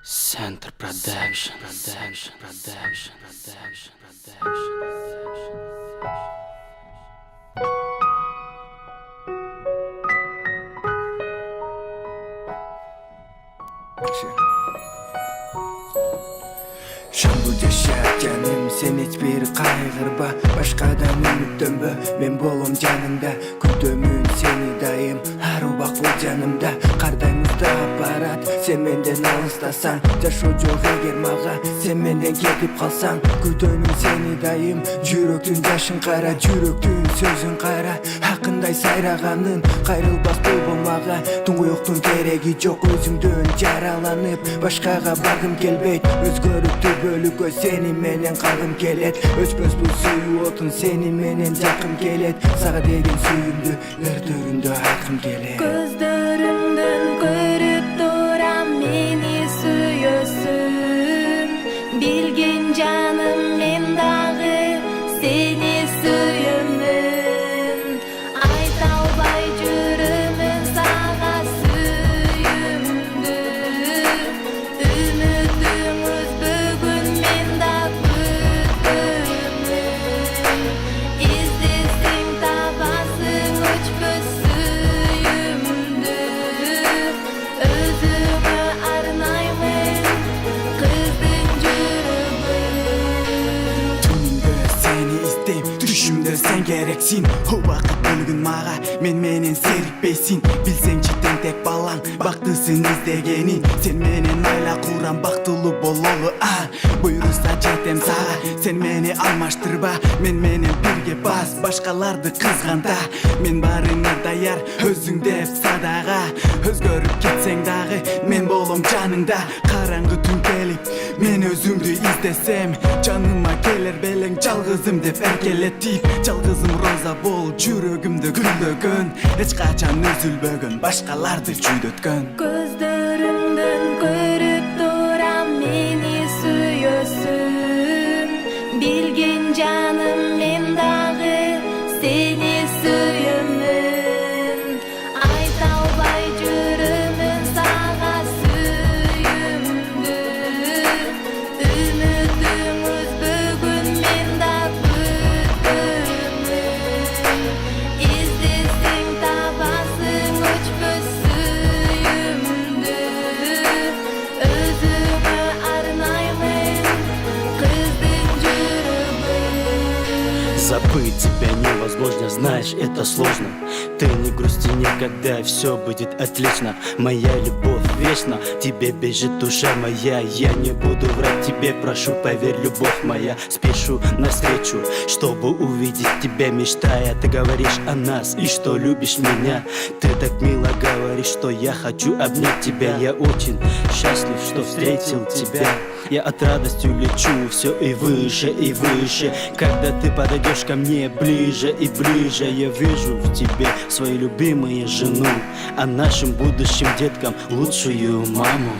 Center Production. Şanlı yaşa canım, sen hiçbir kaygırba, başkadan ümitlönbö, men bolom canında. Күтөмүн seni dayım, har убак бул жанымда. Кардаймызда барат, sen menden алыстасаң. Жашоо жок эгер мага, sen menden кетип калсаң. Күтөмүн seni dayım, жүрөктүн жашын кара, жүрөктүн сөзүн кара. Акындай сайраганын кайрылбас болбо мага. Туңгуюктун кереги жок, өзүңдөн жараланып, башкага баргым келбейт. Өзгөрүптү бөлүккө сени менен калгым келет. Өчпөс бул сүйүү отун, сени менен жаккым келет. Сага деген сүйүүмдү өртөрүндө айткым келет. Gözlerimden görüp duram meni suyusun. Bilgin canım men dağı seni suyumun. Ayta albay жүрүмүн сага сүйүмдү. Үмүтүңүз бүгүн мен да күтөмүн. İzlesin tabasın uçpös suyumdu. Özüme arnaymen kızdın жүрөгүн. Түнүмдө сени издейм, түшүмдө сен керексиң. Убакыт бөлгүн мага, мен менен серикпейсиң. Билсеңчи тентек балаң, бактысын издегенин. Сен менен айла курам, бактылуу бололу. Буйруса жетем сага, сен мени алмаштырба. Мен менен бирге бас, башкаларды кызганда. Мен барыңа даяр, өзүң деп садага. Өзгөрүп кетсең дагы, мен болом жаныңда. Караңгы түн келип, мен өзүмдү издесем, жаныма келер белең жалгызым деп эркелетип. Жалгызым роза бол, жүрөгүмдө гүлдөгөн, эч качан үзүлбөгөн, башкаларды жүдөткөн. Gözlerimden görüp duram meni suyusun. Bilgin canım men dağı seni suyumun. Ayta albay жүрүмүн сага сүйүмдү. Үмүтүңүз бүгүн мен да күтөмүн. İzlesin tabasın uçpös suyumdu. Özüme arnaymen kızdın жүрөгүн. Забыть тебя невозможно, знаешь, это сложно. Ты не грусти никогда, все будет отлично. Моя любовь вечна, тебе бежит душа моя. Я не буду врать тебе, прошу, поверь, любовь моя. Спешу навстречу, чтобы увидеть тебя, мечтая. Ты говоришь о нас и что любишь меня. Ты так мило говоришь, что я хочу обнять тебя. Я очень счастлив, что встретил тебя. Я от радости лечу все и выше, и выше. Когда ты подойдешь ко мне ближе и ближе, я вижу в тебе свою любимую жену, а нашим будущим деткам лучшую маму.